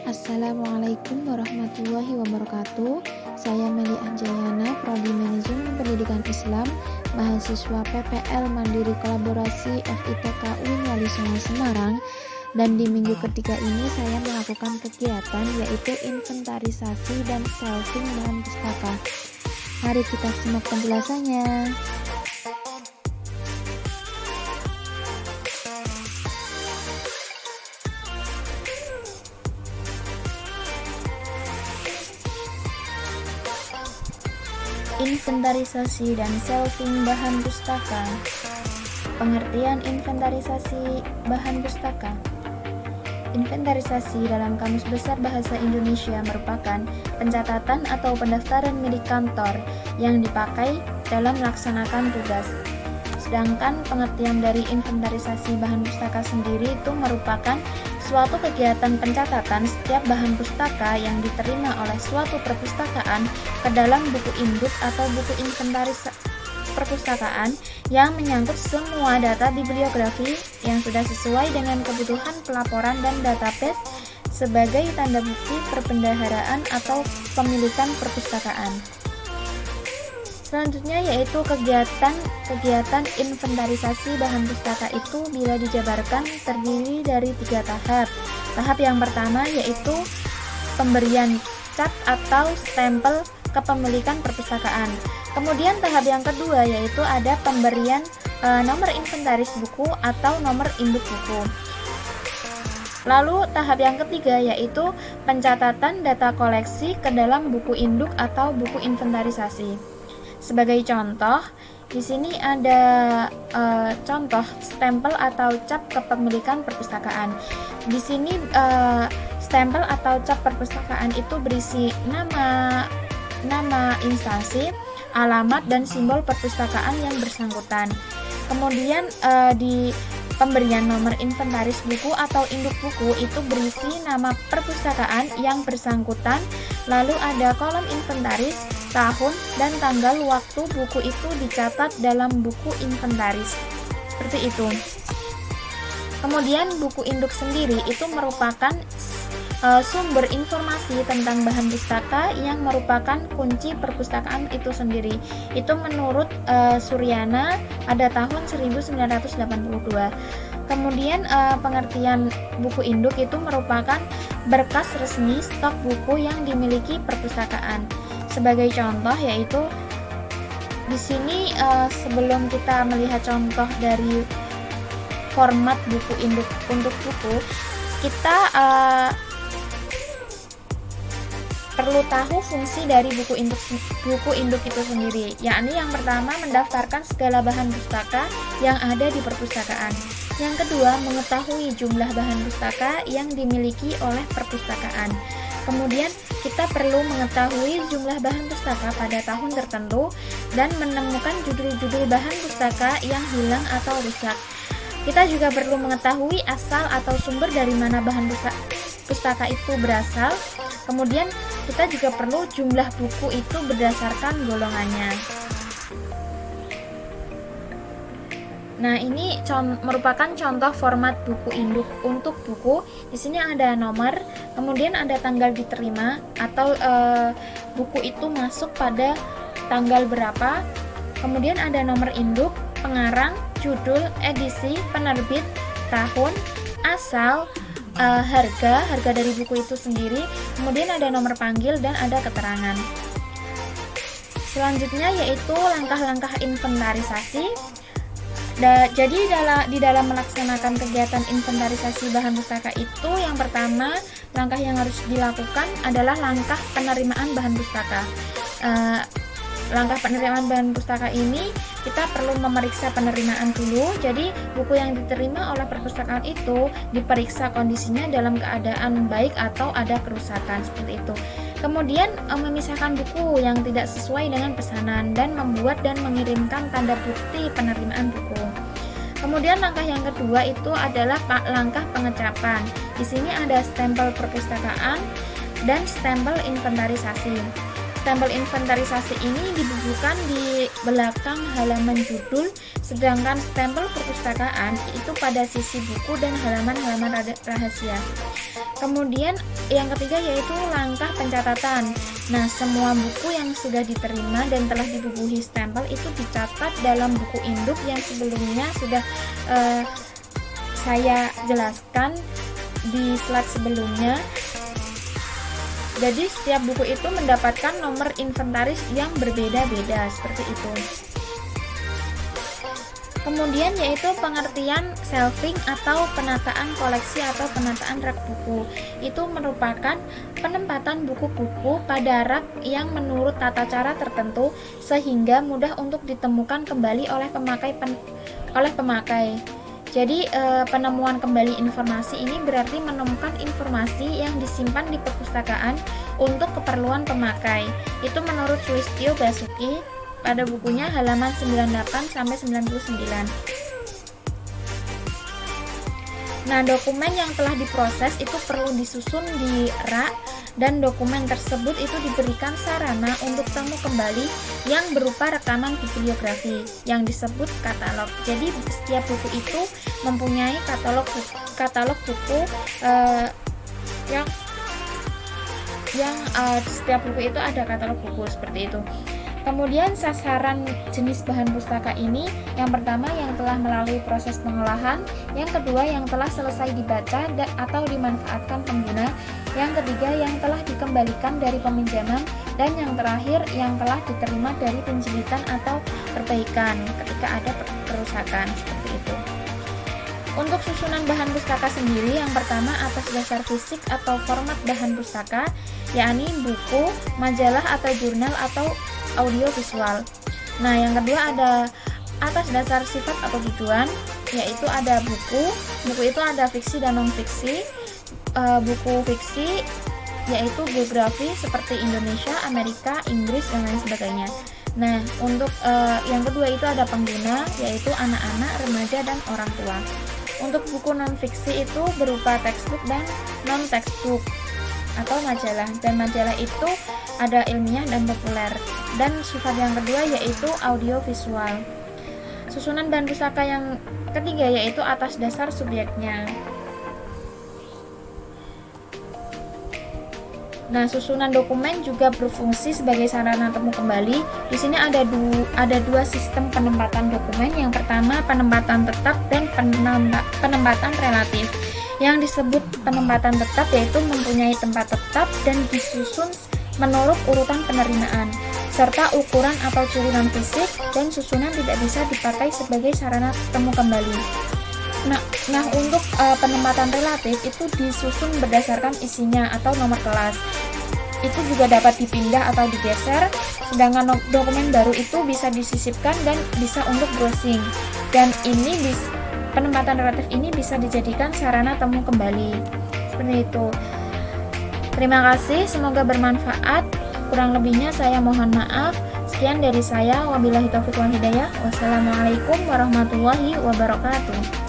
Assalamualaikum warahmatullahi wabarakatuh. Saya Meli Anjayana, Prodi Manajemen Pendidikan Islam, mahasiswa PPL Mandiri Kolaborasi FITK UIN Wali Songo Semarang. Dan di minggu ketiga ini saya melakukan kegiatan yaitu inventarisasi dan shelving bahan pustaka. Mari kita simak penjelasannya. Inventarisasi dan shelving bahan pustaka. Pengertian inventarisasi bahan pustaka. Inventarisasi dalam Kamus Besar Bahasa Indonesia merupakan pencatatan atau pendaftaran milik kantor yang dipakai dalam melaksanakan tugas. Sedangkan pengertian dari inventarisasi bahan pustaka sendiri itu merupakan suatu kegiatan pencatatan setiap bahan pustaka yang diterima oleh suatu perpustakaan ke dalam buku induk atau buku inventaris perpustakaan yang menyangkut semua data bibliografi yang sudah sesuai dengan kebutuhan pelaporan dan database sebagai tanda bukti perbendaharaan atau pemilikan perpustakaan. Selanjutnya yaitu kegiatan inventarisasi bahan pustaka itu bila dijabarkan terdiri dari 3 tahap. Tahap yang pertama yaitu pemberian cap atau stempel kepemilikan perpustakaan. Kemudian tahap yang kedua yaitu ada pemberian nomor inventaris buku atau nomor induk buku. Lalu tahap yang ketiga yaitu pencatatan data koleksi ke dalam buku induk atau buku inventarisasi. Sebagai contoh, di sini ada contoh stempel atau cap kepemilikan perpustakaan. Di sini stempel atau cap perpustakaan itu berisi nama instansi, alamat dan simbol perpustakaan yang bersangkutan. Kemudian di pemberian nomor inventaris buku atau induk buku itu berisi nama perpustakaan yang bersangkutan, lalu ada kolom inventaris, tahun, dan tanggal waktu buku itu dicatat dalam buku inventaris. Seperti itu. Kemudian buku induk sendiri itu merupakan sumber informasi tentang bahan pustaka yang merupakan kunci perpustakaan itu sendiri. Itu menurut Suryana pada tahun 1982. Kemudian pengertian buku induk itu merupakan berkas resmi stok buku yang dimiliki perpustakaan. Sebagai contoh yaitu di sini sebelum kita melihat contoh dari format buku induk untuk buku, kita perlu tahu fungsi dari buku induk itu sendiri, yakni yang pertama mendaftarkan segala bahan pustaka yang ada di perpustakaan. Yang kedua, mengetahui jumlah bahan pustaka yang dimiliki oleh perpustakaan. Kemudian kita perlu mengetahui jumlah bahan pustaka pada tahun tertentu dan menemukan judul-judul bahan pustaka yang hilang atau rusak. Kita juga perlu mengetahui asal atau sumber dari mana bahan pustaka itu berasal. Kemudian kita juga perlu jumlah buku itu berdasarkan golongannya. Nah, ini merupakan contoh format buku induk untuk buku. Di sini ada nomor, kemudian ada tanggal diterima atau buku itu masuk pada tanggal berapa. Kemudian ada nomor induk, pengarang, judul, edisi, penerbit, tahun, asal, harga dari buku itu sendiri. Kemudian ada nomor panggil dan ada keterangan. Selanjutnya yaitu langkah-langkah inventarisasi. Jadi di dalam melaksanakan kegiatan inventarisasi bahan pustaka itu, yang pertama langkah yang harus dilakukan adalah langkah penerimaan bahan pustaka. Langkah penerimaan bahan pustaka ini kita perlu memeriksa penerimaan dulu. Jadi buku yang diterima oleh perpustakaan itu diperiksa kondisinya dalam keadaan baik atau ada kerusakan, seperti itu. Kemudian memisahkan buku yang tidak sesuai dengan pesanan dan membuat dan mengirimkan tanda bukti penerimaan buku. Kemudian langkah yang kedua itu adalah langkah pengecapan. Di sini ada stempel perpustakaan dan stempel inventarisasi. stempel inventarisasi ini dibukukan di belakang halaman judul, sedangkan stempel perpustakaan itu pada sisi buku dan halaman-halaman rahasia. Kemudian yang ketiga yaitu langkah pencatatan. Nah, semua buku yang sudah diterima dan telah dibubuhi stempel itu dicatat dalam buku induk yang sebelumnya sudah saya jelaskan di slide sebelumnya. Jadi setiap buku itu mendapatkan nomor inventaris yang berbeda-beda seperti itu. Kemudian yaitu pengertian shelving atau penataan koleksi atau penataan rak buku. Itu merupakan penempatan buku-buku pada rak yang menurut tata cara tertentu sehingga mudah untuk ditemukan kembali oleh pemakai. Jadi penemuan kembali informasi ini berarti menemukan informasi yang disimpan di perpustakaan untuk keperluan pemakai. Itu menurut Sulistyo Basuki pada bukunya halaman 98 sampai 99. Nah, dokumen yang telah diproses itu perlu disusun di rak dan dokumen tersebut itu diberikan sarana untuk temu kembali yang berupa rekaman bibliografi yang disebut katalog. Jadi setiap buku itu mempunyai katalog buku yang setiap buku itu ada katalog buku seperti itu. Kemudian sasaran jenis bahan pustaka ini, yang pertama yang telah melalui proses pengolahan, yang kedua yang telah selesai dibaca atau dimanfaatkan pengguna, yang ketiga yang telah dikembalikan dari peminjaman, dan yang terakhir yang telah diterima dari penjilitan atau perbaikan ketika ada kerusakan seperti itu. Untuk susunan bahan pustaka sendiri, yang pertama atas dasar fisik atau format bahan pustaka, yakni buku, majalah atau jurnal atau audio visual. Nah, yang kedua ada atas dasar sifat atau tujuan, yaitu ada buku itu ada fiksi dan non fiksi. Buku fiksi yaitu geografi seperti Indonesia, Amerika, Inggris dan lain sebagainya. Nah, untuk yang kedua itu ada pengguna, yaitu anak-anak, remaja dan orang tua. Untuk buku non fiksi itu berupa textbook dan non textbook atau majalah, dan majalah itu ada ilmiah dan populer. Dan sifat yang kedua yaitu audio visual. Susunan bahan pustaka yang ketiga yaitu atas dasar subjeknya. Nah, susunan dokumen juga berfungsi sebagai sarana temu kembali. Di sini ada dua sistem penempatan dokumen. Yang pertama penempatan tetap dan penempatan relatif. Yang disebut penempatan tetap yaitu mempunyai tempat tetap dan disusun menurut urutan penerimaan serta ukuran atau ciri non fisik, dan susunan tidak bisa dipakai sebagai sarana temu kembali. Nah, untuk penempatan relatif itu disusun berdasarkan isinya atau nomor kelas. Itu juga dapat dipindah atau digeser, sedangkan dokumen baru itu bisa disisipkan dan bisa untuk browsing. Dan penempatan relatif ini bisa dijadikan sarana temu kembali. Seperti itu. Terima kasih, semoga bermanfaat. Kurang lebihnya saya mohon maaf. Sekian dari saya. Wabillahi taufiq wal hidayah. Wassalamualaikum warahmatullahi wabarakatuh.